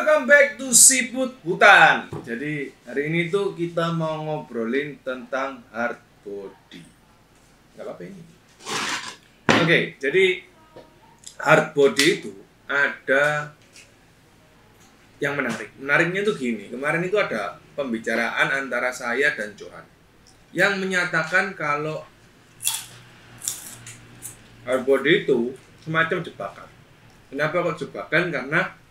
Welcome back to Siput Hutan. Jadi hari ini tuh kita mau ngobrolin tentang hard body. Gak apa-apa ini. Oke, jadi hard body itu ada yang menarik. Menariknya tuh gini. Kemarin itu ada pembicaraan antara saya dan Johan yang menyatakan kalau hard body itu semacam jebakan. Kenapa kok jebakan? Karena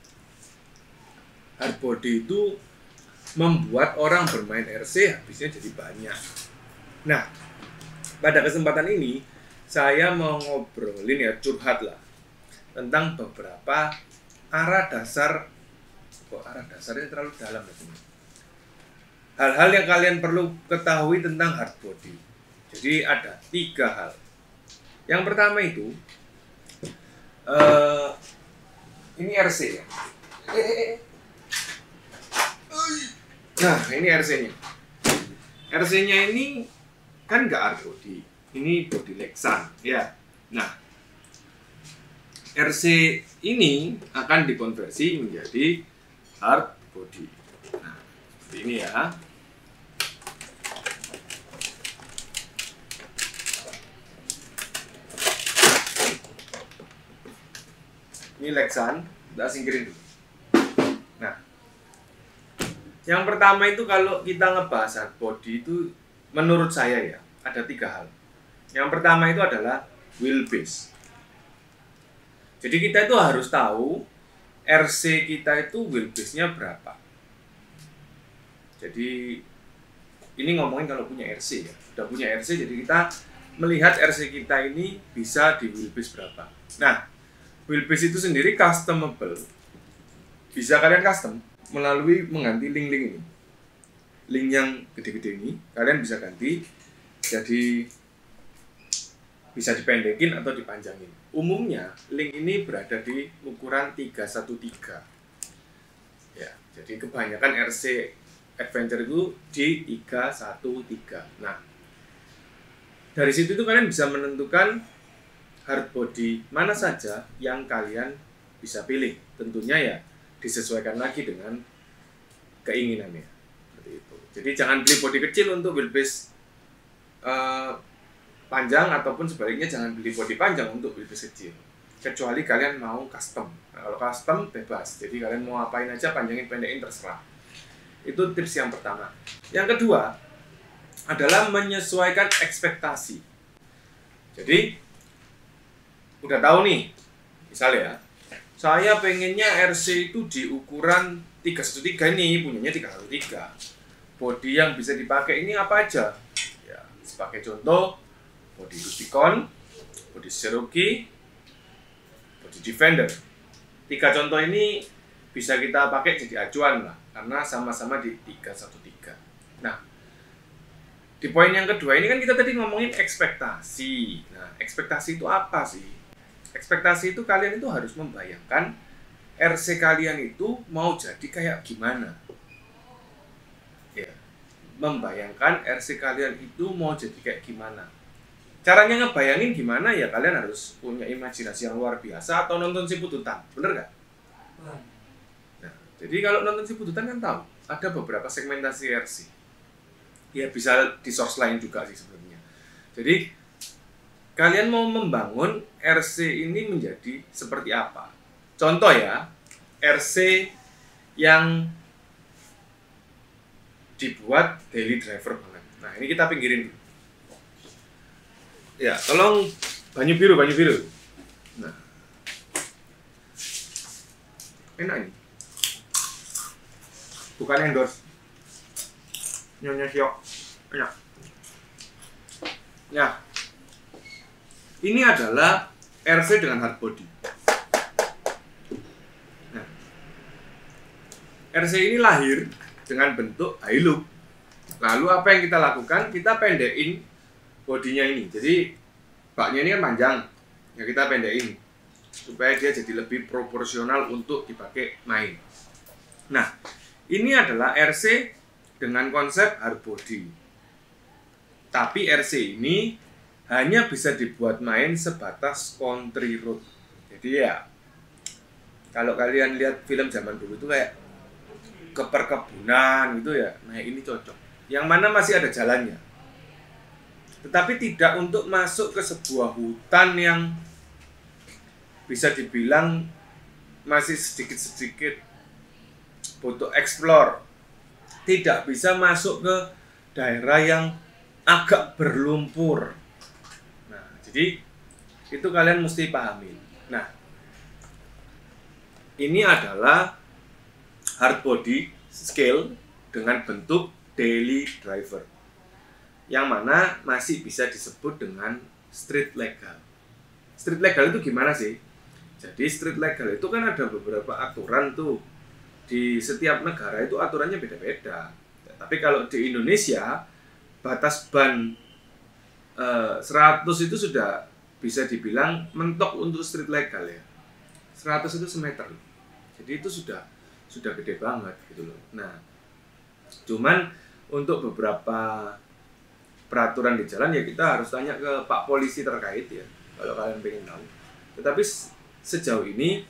hard body itu membuat orang bermain RC habisnya jadi banyak. Nah, pada kesempatan ini saya mau ngobrolin, ya curhat lah, tentang beberapa arah dasar. Kok arah dasarnya terlalu dalam ya, teman. Hal-hal yang kalian perlu ketahui tentang hard body. Jadi ada 3 hal. Yang pertama itu ini RC ya. Nah, ini RC-nya. RC-nya ini kan nggak hard body. Ini body Lexan, ya. Nah, RC ini akan dikonversi menjadi hard body. Nah, seperti ini ya. Ini Lexan, kita singkirin dulu. Nah, yang pertama itu kalau kita ngebahas hard body itu menurut saya ya ada 3 hal. Yang pertama itu adalah wheelbase. Jadi kita itu harus tahu RC kita itu wheelbase-nya berapa. Jadi ini ngomongin kalau punya RC ya. Udah punya RC, jadi kita melihat RC kita ini bisa di wheelbase berapa. Nah, wheelbase itu sendiri customable. Bisa kalian custom melalui mengganti link-link ini. Link yang gede-gede ini kalian bisa ganti jadi bisa dipendekin atau dipanjangin. Umumnya link ini berada di ukuran 313. Ya, jadi kebanyakan RC Adventure itu di 313. Nah, dari situ tuh kalian bisa menentukan hard body mana saja yang kalian bisa pilih. Tentunya ya disesuaikan lagi dengan keinginannya. Seperti itu. Jadi jangan beli body kecil untuk wheelbase panjang, ataupun sebaliknya jangan beli body panjang untuk wheelbase kecil. Kecuali kalian mau custom. Nah, kalau custom bebas. Jadi kalian mau apain aja, panjangin pendekin terserah. Itu tips yang pertama. Yang kedua adalah menyesuaikan ekspektasi. Jadi udah tahu nih, misalnya ya, saya pengennya RC itu di ukuran 313 ini, punyanya 313. Bodi yang bisa dipakai ini apa aja? Ya, sebagai contoh, bodi Rubicon, bodi Cherokee, bodi Defender. 3 contoh ini bisa kita pakai jadi acuan lah, karena sama-sama di 313. Nah, di poin yang kedua ini kan kita tadi ngomongin ekspektasi. Nah, ekspektasi itu apa sih? Ekspektasi itu kalian itu harus membayangkan RC kalian itu mau jadi kayak gimana. Ya, membayangkan RC kalian itu mau jadi kayak gimana. Caranya ngebayangin gimana ya, kalian harus punya imajinasi yang luar biasa atau nonton Siput Hutan, bener gak? Nah, jadi kalau nonton Siput Hutan kan tahu ada beberapa segmentasi RC. Ya bisa di source lain juga sih sebenarnya. Jadi kalian mau membangun RC ini menjadi seperti apa? Contoh ya, RC yang dibuat daily driver banget. Nah, ini kita pinggirin. Ya, tolong banyu biru. Nah, enak ini. Bukan endorse. Nyonya Syok. Enak. Ya. Ini adalah RC dengan hard body. Nah, RC ini lahir dengan bentuk high loop. Lalu apa yang kita lakukan? Kita pendekin bodinya ini. Jadi baknya ini kan panjang. Ya kita pendekin supaya dia jadi lebih proporsional untuk dipakai main. Nah, ini adalah RC dengan konsep hard body. Tapi RC ini hanya bisa dibuat main sebatas country road. Jadi ya, kalau kalian lihat film zaman dulu itu kayak ke perkebunan gitu ya, nah ini cocok. Yang mana masih ada jalannya. Tetapi tidak untuk masuk ke sebuah hutan yang bisa dibilang masih sedikit-sedikit butuh explore. Tidak bisa masuk ke daerah yang agak berlumpur. Nah, jadi itu kalian mesti pahami. Nah, ini adalah hard body scale dengan bentuk daily driver, yang mana masih bisa disebut dengan street legal. Street legal itu gimana sih? Jadi street legal itu kan ada beberapa aturan tuh. Di setiap negara itu aturannya beda-beda. Tapi kalau di Indonesia, batas ban 100 itu sudah bisa dibilang mentok untuk street legal ya. 100 itu semeter. Jadi itu sudah gede banget gitu loh. Nah, cuman untuk beberapa peraturan di jalan ya kita harus tanya ke Pak Polisi terkait ya, kalau kalian pengen tahu. Tetapi sejauh ini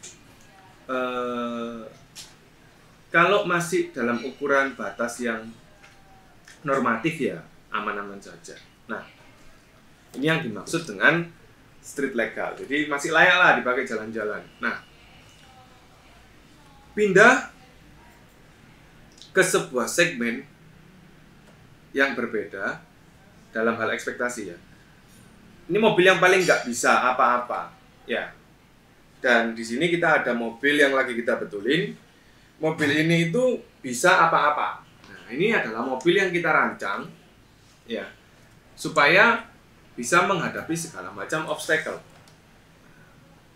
kalau masih dalam ukuran batas yang normatif ya aman-aman saja. Nah, ini yang dimaksud dengan street legal. Jadi masih layak lah dipakai jalan-jalan. Nah, pindah ke sebuah segmen yang berbeda dalam hal ekspektasi ya. Ini mobil yang paling nggak bisa apa-apa ya. Dan di sini kita ada mobil yang lagi kita betulin. Mobil ini itu bisa apa-apa. Nah, ini adalah mobil yang kita rancang ya supaya bisa menghadapi segala macam obstacle.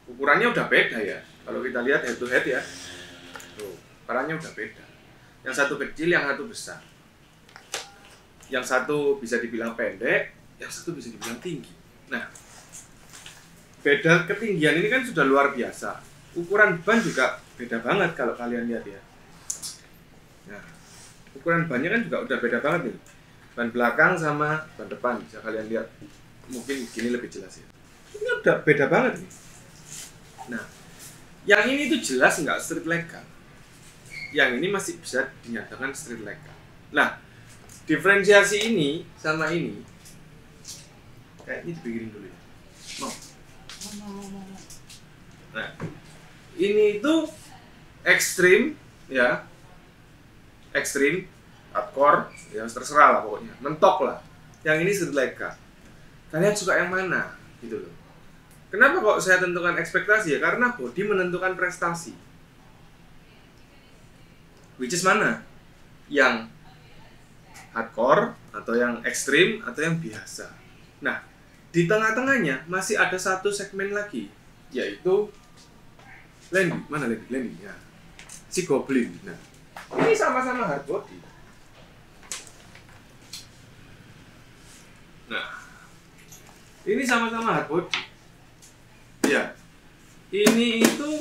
Ukurannya udah beda ya. Kalau kita lihat head to head ya. Tuh, ukurannya udah beda. Yang satu kecil, yang satu besar. Yang satu bisa dibilang pendek, yang satu bisa dibilang tinggi. Nah, beda ketinggian ini kan sudah luar biasa. Ukuran ban juga beda banget kalau kalian lihat ya. Nah, ukuran bannya kan juga udah beda banget nih. Ban belakang sama ban depan bisa kalian lihat. Mungkin gini lebih jelas ya. Ini udah beda banget nih. Nah, yang ini tuh jelas nggak street legal. Yang ini masih bisa dinyatakan street legal. Nah, diferensiasi ini sama ini kayaknya dipikirin dulu ya. Mau. Nah, ini itu ekstrim ya, ekstrim, hardcore, ya terserah lah pokoknya, mentok lah. Yang ini street legal. Kalian suka yang mana? Gitu loh. Kenapa kok saya tentukan ekspektasi ya? Karena body menentukan prestasi. Which is mana? Yang hardcore atau yang ekstrim atau yang biasa. Nah, di tengah-tengahnya masih ada satu segmen lagi, yaitu Landy. Mana Landy? Landy ya. Si Goblin. Nah, ini sama-sama hard body. Nah, ini sama-sama hard body. Ya. Ini itu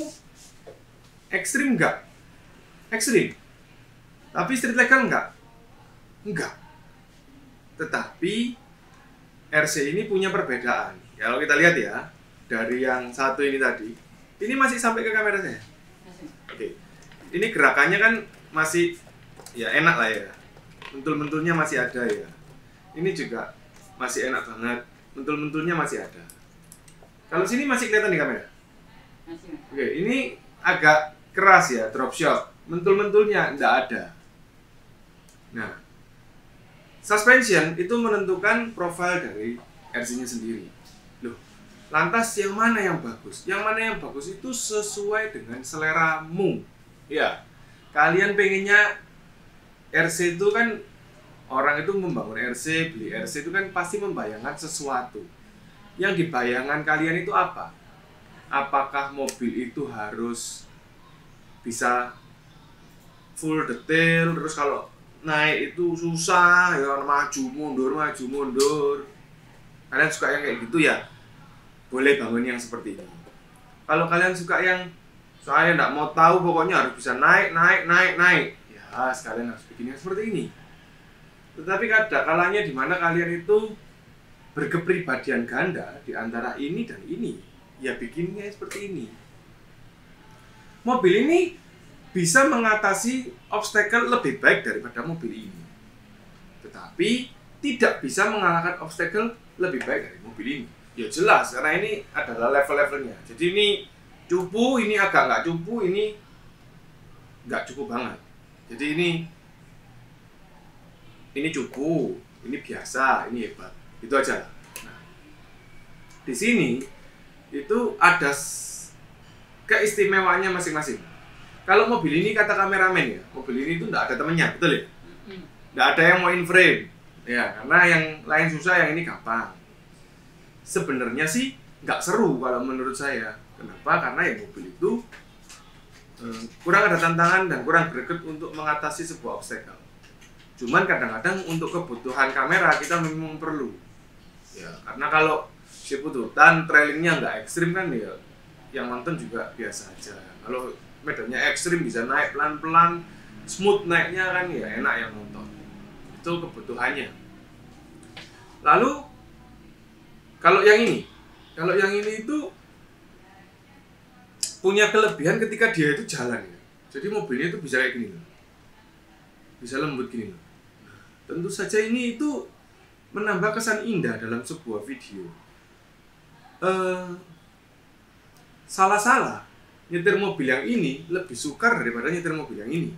ekstrim enggak? Ekstrim. Tapi street legal enggak? Enggak. Tetapi RC ini punya perbedaan. Ya, kalau kita lihat ya, dari yang satu ini tadi, ini masih sampai ke kamera saya. Oke. Ini gerakannya kan masih ya enak lah ya. Mentul-mentulnya masih ada ya. Ini juga masih enak banget. Mentul-mentulnya masih ada. Kalau sini masih kelihatan di kamera? Masih. Oke, ini agak keras ya, drop shot. Mentul-mentulnya enggak ada. Nah, suspension itu menentukan profil dari RC-nya sendiri. Loh, lantas yang mana yang bagus? Yang mana yang bagus itu sesuai dengan seleramu. Ya, kalian pengennya RC itu kan, orang itu membangun RC, beli RC itu kan pasti membayangkan sesuatu. Yang dibayangkan kalian itu apa? Apakah mobil itu harus bisa full detail, terus kalau naik itu susah, ya maju mundur. Kalian suka yang kayak gitu ya? Boleh bangun yang seperti ini. Kalau kalian suka yang saya nggak mau tahu, pokoknya harus bisa naik. Ya, sekalian harus bikin yang seperti ini. Tetapi ada kalanya di mana kalian itu berkepribadian ganda di antara ini dan ini. Ya bikinnya seperti ini. Mobil ini bisa mengatasi obstacle lebih baik daripada mobil ini. Tetapi tidak bisa mengalahkan obstacle lebih baik dari mobil ini. Ya jelas, karena ini adalah level-levelnya. Jadi ini cupu, ini agak nggak cupu, ini nggak cukup banget. Jadi ini cupu, ini biasa, ini hebat. Itu aja. Nah, di sini itu ada keistimewaannya masing-masing. Kalau mobil ini kata kameramen ya, mobil ini itu nggak ada temennya, betul ya? Nggak ada yang mau in frame, ya karena yang lain susah, yang ini gampang. Sebenarnya sih nggak seru kalau menurut saya. Kenapa? Karena ya mobil itu kurang ada tantangan dan kurang greget untuk mengatasi sebuah obstacle. Cuman kadang-kadang untuk kebutuhan kamera kita memang perlu. Ya, karena kalau si pututan trailingnya nggak ekstrim kan ya, yang nonton juga biasa aja. Kalau medannya ekstrim bisa naik pelan-pelan, smooth naiknya kan ya enak yang nonton. Itu kebutuhannya. Lalu kalau yang ini itu punya kelebihan ketika dia itu jalan ya. Jadi mobilnya itu bisa kayak gini loh. Bisa lembut gini loh. Tentu saja ini itu menambah kesan indah dalam sebuah video. Salah-salah nyetir mobil yang ini lebih sukar daripada nyetir mobil yang ini.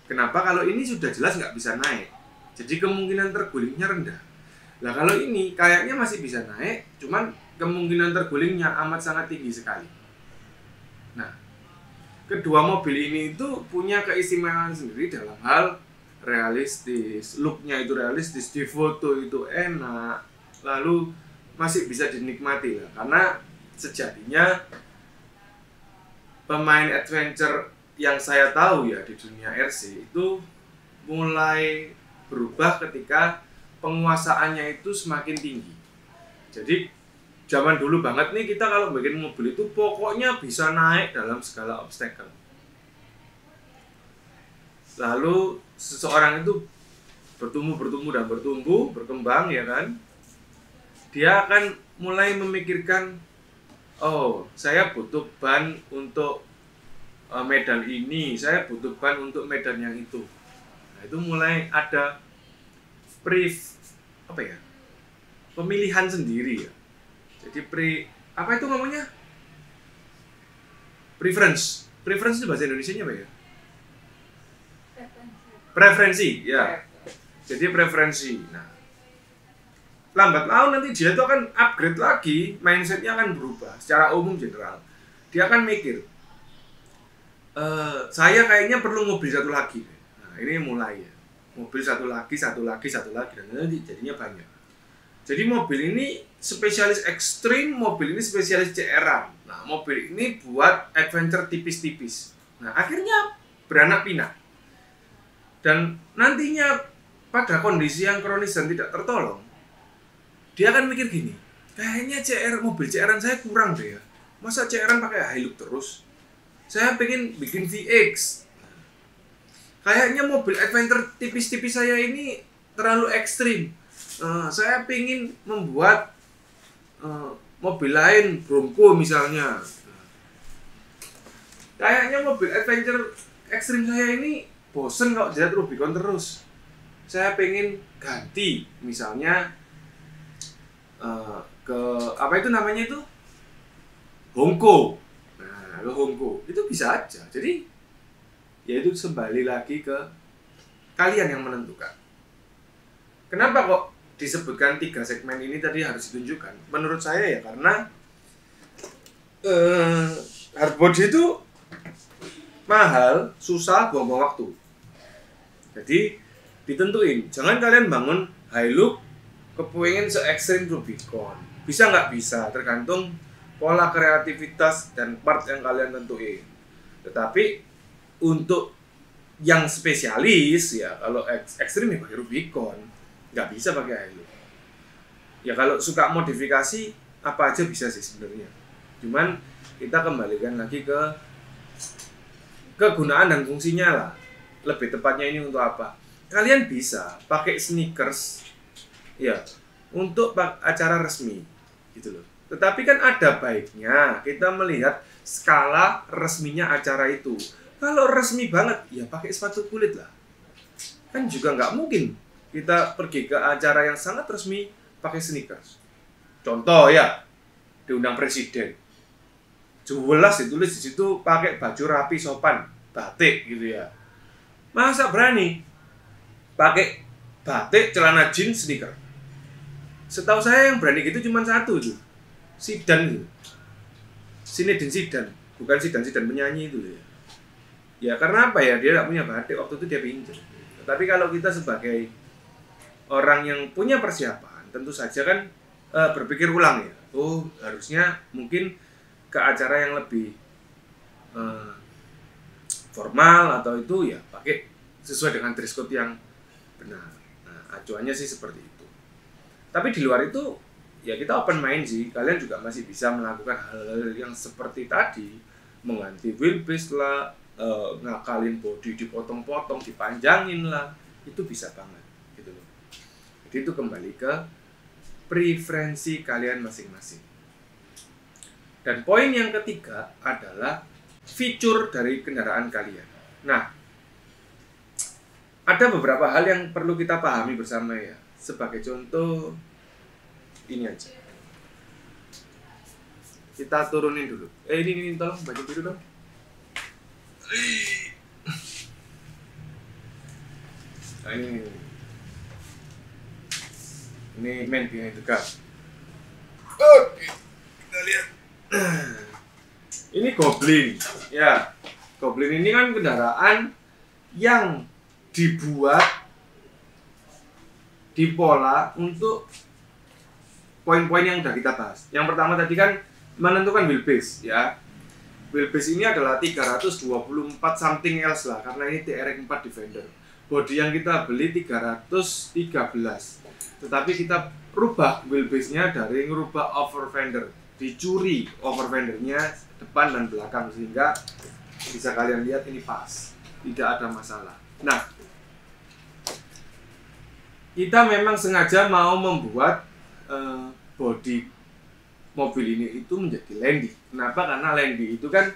Kenapa? Kalau ini sudah jelas nggak bisa naik, jadi kemungkinan tergulingnya rendah. Nah kalau ini kayaknya masih bisa naik, cuman kemungkinan tergulingnya amat sangat tinggi sekali. Nah, kedua mobil ini itu punya keistimewaan sendiri dalam hal realistis, looknya itu realistis, di foto itu enak, lalu masih bisa dinikmati lah. Karena sejatinya pemain adventure yang saya tahu ya di dunia RC itu mulai berubah ketika penguasaannya itu semakin tinggi. Jadi zaman dulu banget nih kita kalau bikin mobil itu pokoknya bisa naik dalam segala obstacle. Lalu seseorang itu bertumbuh, berkembang ya kan. Dia akan mulai memikirkan, oh saya butuh ban untuk medan ini, saya butuh ban untuk medan yang itu. Nah itu mulai ada pemilihan sendiri ya. Jadi apa itu ngomongnya? Preference itu bahasa Indonesianya apa ya? Preferensi ya. Jadi preferensi. Nah, lambat laun nanti dia itu akan upgrade lagi, mindsetnya akan berubah. Secara umum general, dia akan mikir, saya kayaknya perlu mobil satu lagi. Nah ini mulai ya, mobil satu lagi, dan nanti jadinya banyak. Jadi mobil ini spesialis ekstrim, mobil ini spesialis CR-an. Nah mobil ini buat adventure tipis-tipis. Nah akhirnya beranak pinak. Dan nantinya pada kondisi yang kronis dan tidak tertolong, dia akan mikir gini, kayaknya mobil CR-an saya kurang deh ya. Masa CR-an pakai Hilux terus? Saya pengen bikin VX. Kayaknya mobil adventure tipis-tipis saya ini terlalu ekstrim. Saya pengen membuat mobil lain, Bronco misalnya. Kayaknya mobil adventure ekstrim saya ini bosen kalau jadi Rubicon terus. Saya pengen ganti, misalnya ke apa itu namanya itu, Hongko. Nah, ke Hongko itu bisa aja. Jadi ya itu kembali lagi ke kalian yang menentukan. Kenapa kok disebutkan 3 segmen ini tadi harus ditunjukkan? Menurut saya ya karena hardboard itu mahal, susah, buang-buang waktu. Jadi ditentuin, jangan kalian bangun Hilux kepengen se-ekstrim Rubicon. Bisa nggak bisa, tergantung pola kreativitas dan part yang kalian tentuin. Tetapi untuk yang spesialis ya, kalau ekstrim ya pakai Rubicon, nggak bisa pakai Hilux. Ya kalau suka modifikasi apa aja bisa sih sebenarnya. Cuman kita kembalikan lagi ke kegunaan dan fungsinya lah. Lebih tepatnya ini untuk apa? Kalian bisa pakai sneakers ya untuk acara resmi gitu loh. Tetapi kan ada baiknya kita melihat skala resminya acara itu. Kalau resmi banget, ya pakai sepatu kulit lah. Kan juga nggak mungkin kita pergi ke acara yang sangat resmi pakai sneakers. Contoh ya, diundang presiden. Jelas ditulis di situ pakai baju rapi sopan, batik gitu ya. Masa berani pakai batik, celana jeans, sneaker? Setahu saya yang berani gitu cuma satu tuh, Zidane gitu. Zinedine Zidane, bukan Zidane penyanyi itu ya. Ya karena apa ya, dia tidak punya batik, waktu itu dia pinjam. Tapi kalau kita sebagai orang yang punya persiapan, tentu saja kan berpikir ulang ya. Oh harusnya mungkin ke acara yang lebih formal atau itu ya pakai sesuai dengan dress code yang benar. Nah, acuannya sih seperti itu. Tapi di luar itu ya kita open mind sih. Kalian juga masih bisa melakukan hal-hal yang seperti tadi, mengganti wheelbase lah, ngakalin body dipotong-potong, dipanjangin lah, itu bisa banget gitu loh. Jadi itu kembali ke preferensi kalian masing-masing. Dan poin yang ketiga adalah fitur dari kendaraan kalian. Nah, ada beberapa hal yang perlu kita pahami bersama ya. Sebagai contoh, ini aja. Kita turunin dulu. Ini tolong baju biru dong. Nah, ini man behind the car. Oke, kita lihat. Ini Goblin, ya. Goblin ini kan kendaraan yang dibuat dipola untuk poin-poin yang sudah kita bahas. Yang pertama tadi kan menentukan wheelbase, ya. Wheelbase ini adalah 324 something else lah, karena ini TRX 4 Defender. Bodi yang kita beli 313. Tetapi kita rubah wheelbase-nya dari ngerubah over fender. Dicuri over fendernya depan dan belakang sehingga bisa kalian lihat ini pas. Tidak ada masalah. Nah, kita memang sengaja mau membuat bodi mobil ini itu menjadi landy. Kenapa? Karena landy itu kan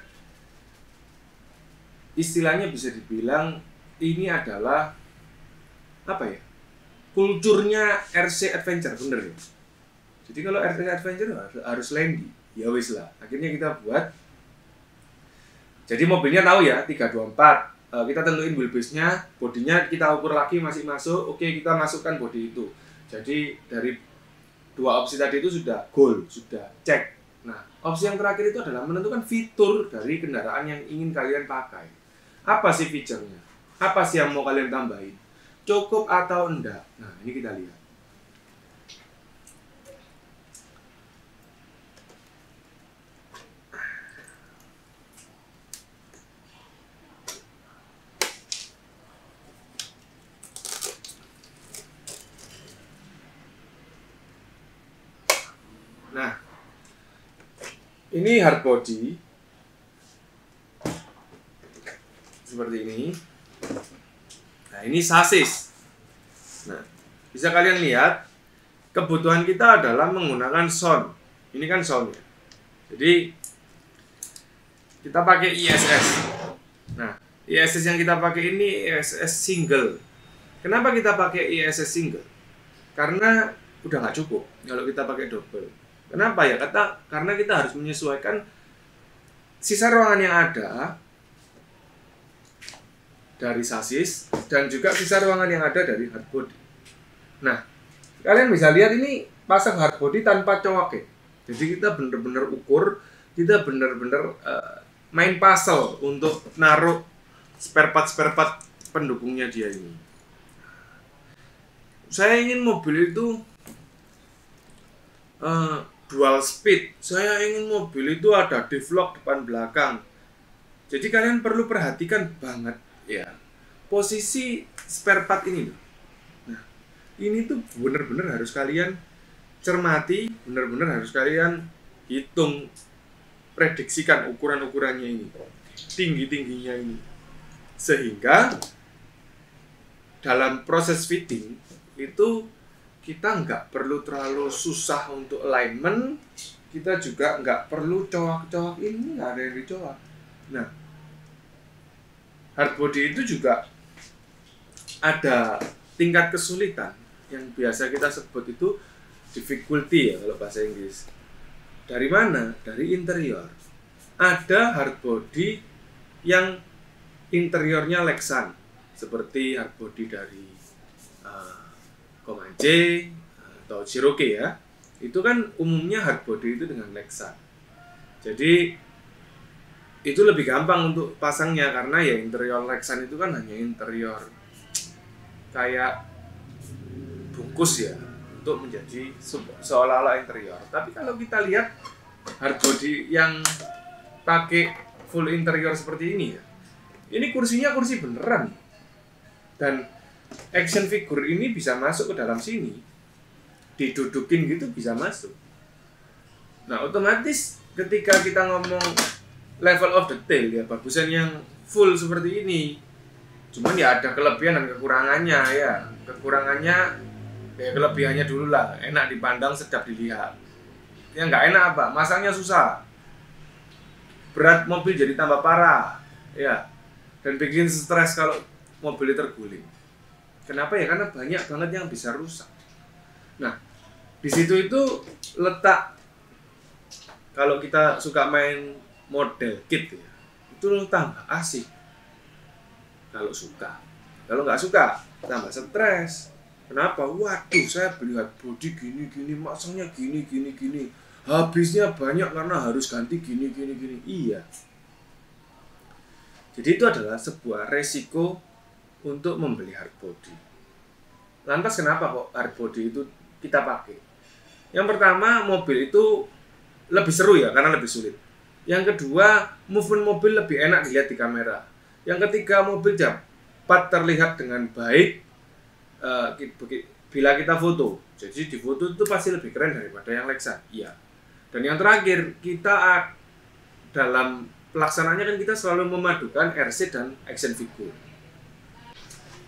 istilahnya bisa dibilang ini adalah apa ya? Kulturnya RC Adventure, bener ya? Jadi kalau RC Adventure harus landy. Ya wis lah. Akhirnya kita buat. Jadi mobilnya tahu ya 324. Kita tentuin wheelbase-nya, bodinya kita ukur lagi masih masuk. Oke, kita masukkan bodi itu. Jadi dari dua opsi tadi itu sudah goal, sudah cek. Nah, opsi yang terakhir itu adalah menentukan fitur dari kendaraan yang ingin kalian pakai. Apa sih fiturnya? Apa sih yang mau kalian tambahin? Cukup atau enggak? Nah, ini kita lihat. Nah, ini hard body seperti ini. Nah, ini sasis. Nah, bisa kalian lihat kebutuhan kita adalah menggunakan sound. Ini kan sound ya. Jadi kita pakai ISS. Nah, ISS yang kita pakai ini ISS single. Kenapa kita pakai ISS single? Karena udah nggak cukup kalau kita pakai double. Kenapa ya? Karena kita harus menyesuaikan sisa ruangan yang ada dari sasis dan juga sisa ruangan yang ada dari hardbody. Nah, kalian bisa lihat ini pasang hardbody tanpa cowok ya. Jadi kita bener-bener ukur, kita bener-bener main puzzle untuk naruh spare part pendukungnya dia ini. Saya ingin mobil itu dual speed. Saya ingin mobil itu ada devlog depan belakang. Jadi kalian perlu perhatikan banget ya posisi spare part ini. Nah, ini tuh bener-bener harus kalian cermati, bener-bener harus kalian hitung, prediksikan ukuran-ukurannya ini, tinggi-tingginya ini, sehingga dalam proses fitting itu kita nggak perlu terlalu susah untuk alignment, kita juga nggak perlu coak-coak ini, nggak ada yang dicoak. Nah, hard body itu juga ada tingkat kesulitan yang biasa kita sebut itu difficulty ya kalau bahasa Inggris. Dari mana? Dari interior. Ada hard body yang interiornya Lexan, seperti hard body dari Comanche atau Cherokee ya. Itu kan umumnya hard body itu dengan Lexan. Jadi itu lebih gampang untuk pasangnya karena ya interior Lexan itu kan hanya interior kayak bungkus ya untuk menjadi seolah-olah interior. Tapi kalau kita lihat hard body yang pakai full interior seperti ini ya, ini kursinya kursi beneran dan action figure ini bisa masuk ke dalam sini, didudukin gitu bisa masuk. Nah otomatis ketika kita ngomong level of detail ya bagusan yang full seperti ini, cuman ya ada kelebihan dan kekurangannya ya. Kelebihannya dulu lah, enak dipandang, sedap dilihat. Yang nggak enak apa? Masangnya susah, berat mobil jadi tambah parah ya, dan bikin stres kalau mobilnya terguling. Kenapa ya? Karena banyak banget yang bisa rusak. Nah di situ itu letak, kalau kita suka main model kit ya, itu tambah asik kalau suka. Kalau nggak suka tambah stres. Kenapa? Waduh, saya beli hard body gini, masangnya gini. Habisnya banyak karena harus ganti gini. Iya. Jadi itu adalah sebuah resiko untuk membeli hard body. Lantas kenapa kok hard body itu kita pakai? Yang pertama, mobil itu lebih seru ya, karena lebih sulit. Yang kedua, movement mobil lebih enak dilihat di kamera. Yang ketiga, mobil dapat terlihat dengan baik bila kita foto. Jadi di foto itu pasti lebih keren daripada yang Lexan. Iya. Dan yang terakhir, kita dalam pelaksanaannya kan kita selalu memadukan RC dan action figure.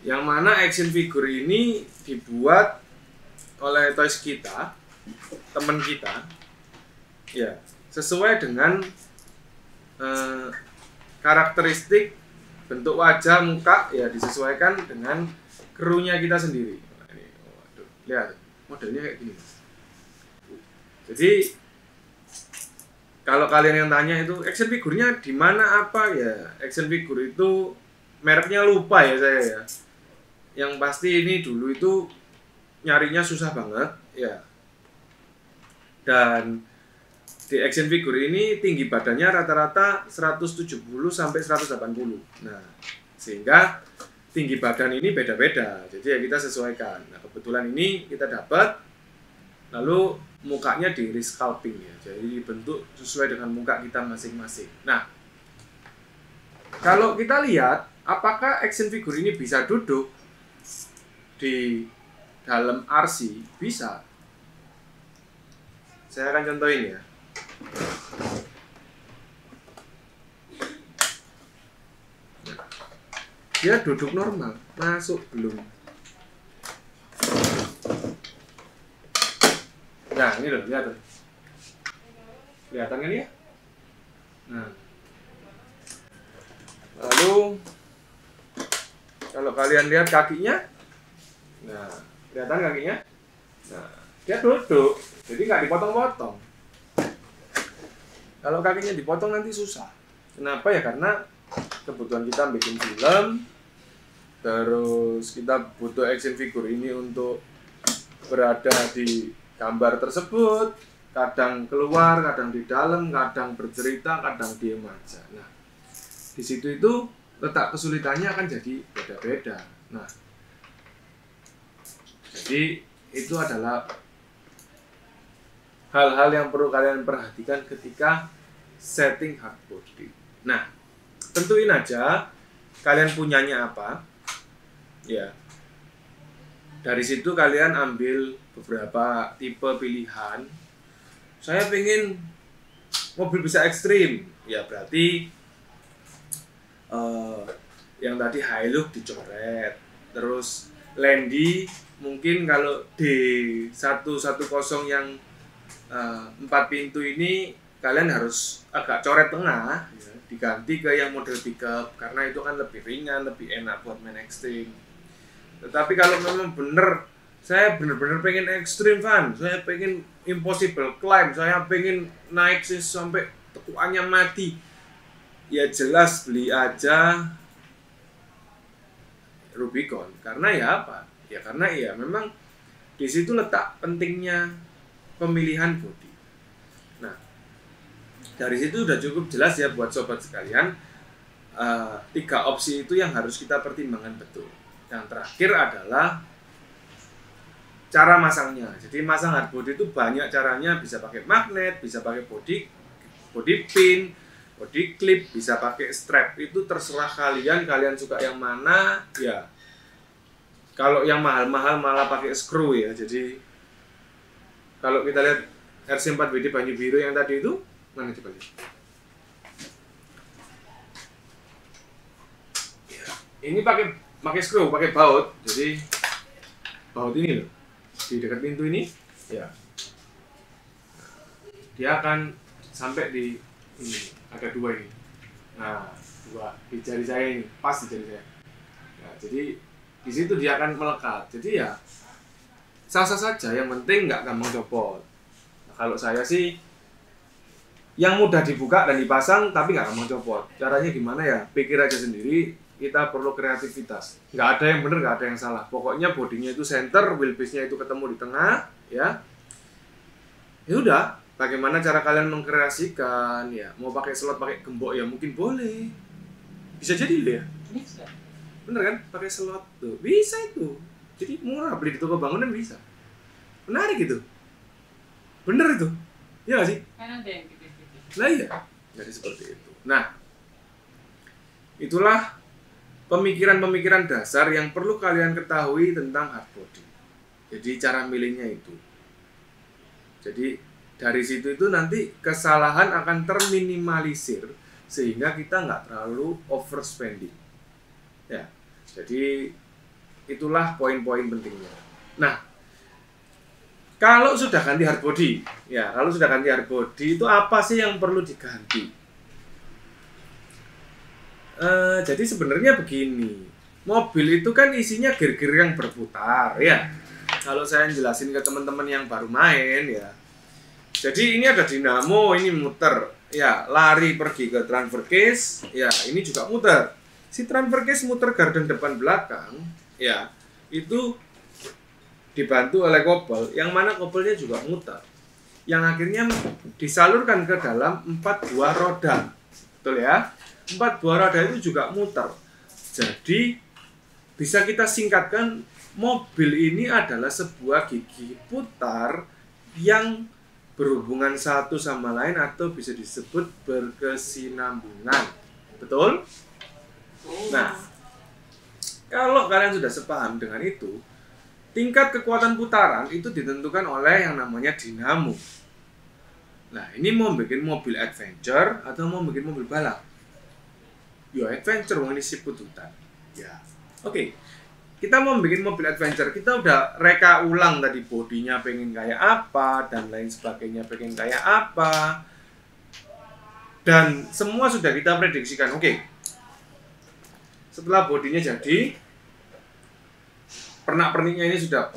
Yang mana action figure ini dibuat oleh toys kita, teman kita, ya sesuai dengan karakteristik bentuk wajah, muka ya disesuaikan dengan krunya kita sendiri. Nah, ini, waduh, lihat modelnya kayak gini. Jadi kalau kalian yang tanya itu action figurnya di mana apa ya, action figure itu mereknya lupa ya saya ya. Yang pasti ini dulu itu nyarinya susah banget ya. Dan di action figure ini tinggi badannya rata-rata 170 sampai 180. Nah, sehingga tinggi badan ini beda-beda. Jadi ya kita sesuaikan. Nah, kebetulan ini kita dapat, lalu mukanya di resculpting ya. Jadi dibentuk sesuai dengan muka kita masing-masing. Nah, kalau kita lihat apakah action figure ini bisa duduk di dalam RC? Bisa. Saya akan contohin ya. Dia duduk normal, masuk belum? Nah, ini loh, lihat. Kelihatan kan ya? Nah. Lalu kalau kalian lihat kakinya, nah, kelihatan kakinya? Nah, dia duduk, jadi nggak dipotong-potong. Kalau kakinya dipotong nanti susah. Kenapa ya? Karena kebutuhan kita bikin film, terus kita butuh action figure ini untuk berada di gambar tersebut, kadang keluar, kadang di dalam, kadang bercerita, kadang diem aja. Nah, di situ itu letak kesulitannya akan jadi beda-beda. Nah, jadi itu adalah hal-hal yang perlu kalian perhatikan ketika setting hard body. Nah, tentuin aja kalian punyanya apa. Ya. Dari situ kalian ambil beberapa tipe pilihan. Saya pengen mobil bisa ekstrim. Ya berarti yang tadi high look dicoret. Terus Landy mungkin kalau D110 yang 4 pintu ini kalian harus agak coret tengah ya, diganti ke yang model pickup karena itu kan lebih ringan, lebih enak buat main ekstrim. Tetapi kalau memang saya bener-bener pengen ekstrim Van, saya pengen impossible climb, saya pengen naik sih sampai tekuannya mati, ya jelas beli aja Rubicon. Karena ya apa? Ya karena ya memang di situ letak pentingnya pemilihan bodi. Nah, dari situ udah cukup jelas ya buat sobat sekalian, 3 opsi itu yang harus kita pertimbangkan betul. Yang terakhir adalah cara masangnya. Jadi masang hardbody itu banyak caranya, bisa pakai magnet, bisa pakai body pin, body clip, bisa pakai strap. Itu terserah kalian suka yang mana ya. Kalau yang mahal-mahal malah pakai screw ya. Jadi kalau kita lihat RC4WD Banyu Biru yang tadi itu, mana coba lihat. Ya, ini pakai screw, pakai baut. Jadi baut ini loh, di dekat pintu ini, ya. Dia akan sampai di ini, ada 2 ini. Nah, 2 di jari saya ini, pas di jari saya. Nah, jadi di situ dia akan melekat. Jadi ya sah-sah saja, yang penting nggak gampang copot. Nah, kalau saya sih yang mudah dibuka dan dipasang tapi nggak gampang copot. Caranya gimana ya? Pikir aja sendiri. Kita perlu kreativitas. Nggak ada yang benar, nggak ada yang salah. Pokoknya bodinya itu center, wheelbase-nya itu ketemu di tengah, ya. Ya udah, bagaimana cara kalian mengkreasikan? Ya, mau pakai slot, pakai gembok ya mungkin boleh. Bisa jadi ya. Bisa. Bener kan? Pakai slot tuh. Bisa itu. Jadi murah, beli di toko bangunan bisa. Menarik itu. Bener itu. Iya gak sih? Kan ada yang tipis-tipis. Nah iya. Jadi seperti itu. Nah, itulah pemikiran-pemikiran dasar yang perlu kalian ketahui tentang hardbody. Jadi cara milihnya itu. Jadi dari situ itu nanti kesalahan akan terminimalisir sehingga kita nggak terlalu overspending. Ya, jadi itulah poin-poin pentingnya. Nah, kalau sudah ganti hardbody, ya kalau sudah ganti hardbody itu apa sih yang perlu diganti? Jadi sebenarnya begini, mobil itu kan isinya gear-gear yang berputar, ya. Kalau saya jelasin ke teman-teman yang baru main, ya. Jadi ini ada dinamo, ini muter, ya lari pergi ke transfer case, ya ini juga muter. Si transfer case muter garden depan belakang, ya itu dibantu oleh kopel, yang mana kopelnya juga muter, yang akhirnya disalurkan ke dalam 4 buah roda, betul ya? 4 buah roda itu juga muter. Jadi bisa kita singkatkan, mobil ini adalah sebuah gigi putar yang berhubungan satu sama lain atau bisa disebut berkesinambungan, betul? Nah, kalau kalian sudah sepaham dengan itu, tingkat kekuatan putaran itu ditentukan oleh yang namanya dinamo. Nah, ini mau bikin mobil adventure atau mau bikin mobil balap? Ya adventure, ini si pututan. Ya, oke. Kita mau bikin mobil adventure, kita udah reka ulang tadi bodinya pengen kayak apa dan lain sebagainya pengen kayak apa. Dan semua sudah kita prediksikan. Oke. Setelah bodinya jadi, pernak-perniknya ini sudah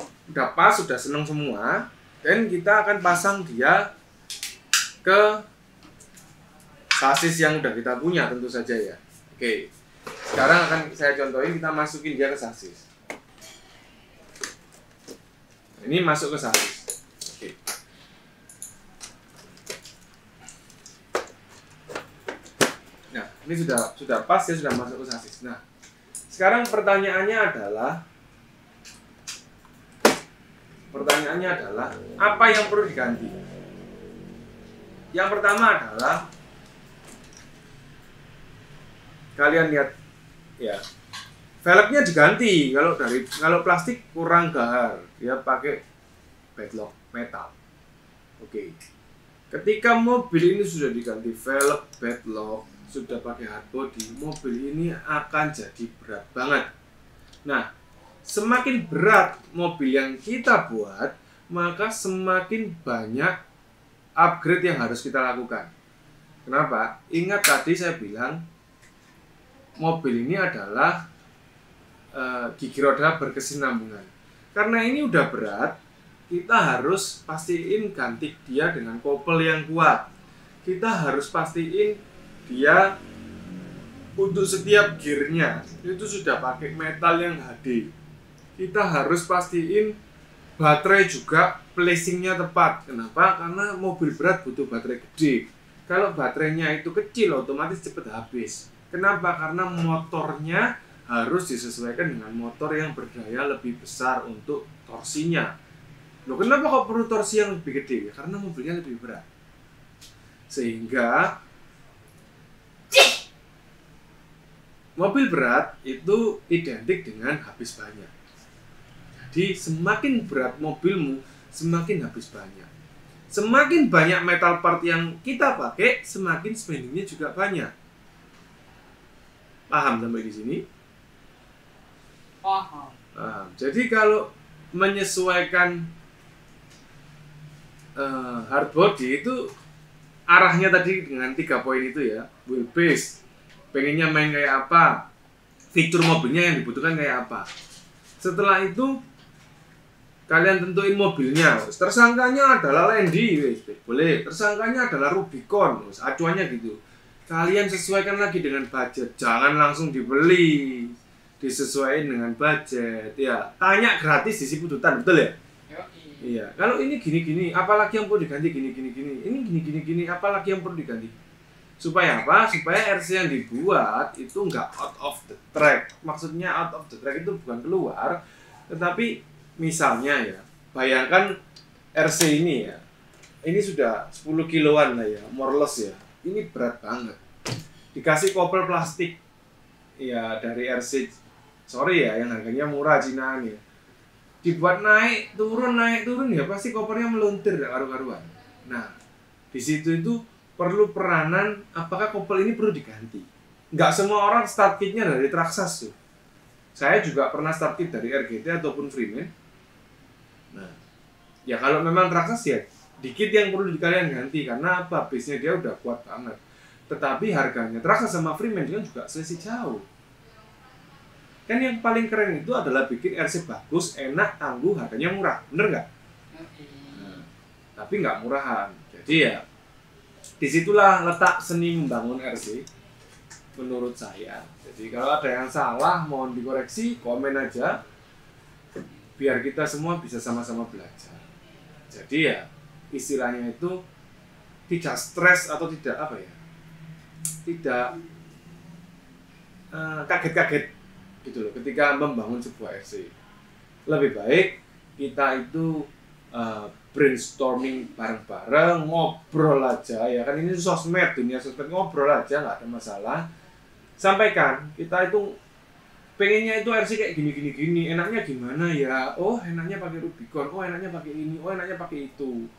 pas, sudah seneng semua, dan kita akan pasang dia ke sasis yang udah kita punya tentu saja ya. Oke, sekarang akan saya contohin, kita masukin dia ke sasis. Ini masuk ke sasis. Oke. Nah, ini sudah pas ya, sudah masuk ke sasis. Nah, sekarang pertanyaannya adalah apa yang perlu diganti? Yang pertama adalah kalian lihat ya, velgnya diganti. Kalau plastik kurang gahar, dia pakai bedlock metal. Oke. Ketika mobil ini sudah diganti velg, bedlock, sudah pakai hardbody, mobil ini akan jadi berat banget. Nah, semakin berat mobil yang kita buat, maka semakin banyak upgrade yang harus kita lakukan. Kenapa? Ingat tadi saya bilang mobil ini adalah gigi roda berkesinambungan. Karena ini udah berat, kita harus pastiin ganti dia dengan kopel yang kuat. Kita harus pastiin dia untuk setiap gearnya itu sudah pakai metal yang HD. Kita harus pastiin baterai juga placingnya tepat. Kenapa? Karena mobil berat butuh baterai gede. Kalau baterainya itu kecil, otomatis cepat habis. Kenapa? Karena motornya harus disesuaikan dengan motor yang berdaya lebih besar untuk torsinya. Loh, kenapa kok perlu torsi yang lebih gede? Karena mobilnya lebih berat. Sehingga mobil berat itu identik dengan habis banyak. Jadi semakin berat mobilmu, semakin habis banyak. Semakin banyak metal part yang kita pakai, semakin spendingnya juga banyak. Paham sampai di sini? Paham. Jadi kalau menyesuaikan hard body itu arahnya tadi dengan 3 poin itu ya, wheelbase, pengennya main kayak apa, fitur mobilnya yang dibutuhkan kayak apa. Setelah itu kalian tentuin mobilnya. Tersangkanya adalah Landy, boleh. Tersangkanya adalah Rubicon, acuannya gitu. Kalian sesuaikan lagi dengan budget, jangan langsung dibeli, disesuaikan dengan budget. Ya, tanya gratis isi pututan, betul ya? Iya. Kalau ini gini-gini, apalagi yang perlu diganti gini-gini. Ini gini-gini, apalagi yang perlu diganti. Supaya apa? Supaya RC yang dibuat itu nggak out of the track. Maksudnya out of the track itu bukan keluar, tetapi misalnya ya, bayangkan RC ini ya, ini sudah 10 kiloan lah ya, more or less ya. Ini berat banget. Dikasih kopel plastik, ya dari RC, sorry ya, yang harganya murah Cinaan ya. Dibuat naik turun ya, pasti kopernya meluntir gak karu-karuan. Nah, di situ itu perlu peranan, apakah kopel ini perlu diganti. Nggak semua orang start kitnya dari Traxxas tuh. Saya juga pernah start kit dari RGT ataupun Freeman. Nah, ya kalau memang Traxxas ya dikit yang perlu kalian ganti, karena apa? Base-nya dia udah kuat banget. Tetapi harganya Traxxas sama Freeman kan juga selisih jauh. Kan yang paling keren itu adalah bikin RC bagus, enak, tangguh, harganya murah. Bener nggak? Nah, tapi nggak murahan. Jadi ya disitulah letak seni membangun RC menurut saya. Jadi kalau ada yang salah mohon dikoreksi, komen aja biar kita semua bisa sama-sama belajar. Jadi ya istilahnya itu tidak stres atau tidak apa ya, tidak kaget-kaget gitu loh ketika membangun sebuah RC. Lebih baik kita itu brainstorming bareng-bareng, ngobrol aja ya kan, ini sosmed, dunia sosmed, ngobrol aja nggak ada masalah. Sampaikan kita itu pengennya itu RC kayak gini, enaknya gimana ya? Oh enaknya pakai Rubicon, oh enaknya pakai ini, oh enaknya pakai itu.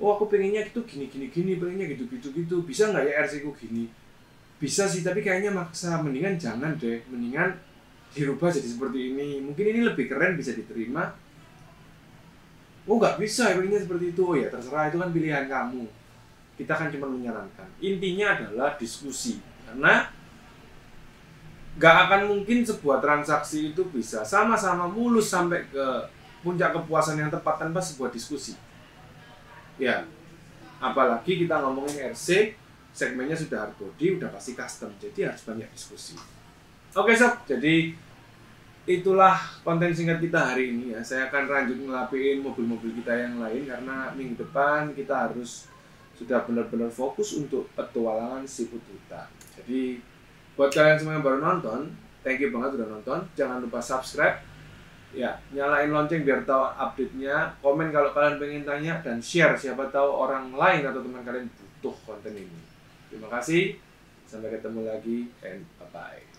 Oh aku pengennya itu gini, pengennya gitu. Bisa nggak ya RC ku gini? Bisa sih, tapi kayaknya maksa. Mendingan jangan deh, mendingan dirubah jadi seperti ini. Mungkin ini lebih keren, bisa diterima. Oh nggak bisa, pengennya seperti itu. Oh ya terserah, itu kan pilihan kamu. Kita kan cuma menyarankan. Intinya adalah diskusi, karena nggak akan mungkin sebuah transaksi itu bisa sama-sama mulus sampai ke puncak kepuasan yang tepat tanpa sebuah diskusi. Ya, apalagi kita ngomongin RC, segmennya sudah hard body, udah pasti custom, jadi harus banyak diskusi. Oke sob, jadi itulah konten singkat kita hari ini ya. Saya akan lanjut ngelapiin mobil-mobil kita yang lain, karena minggu depan kita harus sudah benar-benar fokus untuk petualangan si Pututa. Jadi buat kalian semua yang baru nonton, thank you banget udah nonton. Jangan lupa subscribe, ya, nyalain lonceng biar tahu update-nya. Komen kalau kalian pengen tanya, dan share, siapa tahu orang lain atau teman kalian butuh konten ini. Terima kasih, sampai ketemu lagi, and bye-bye.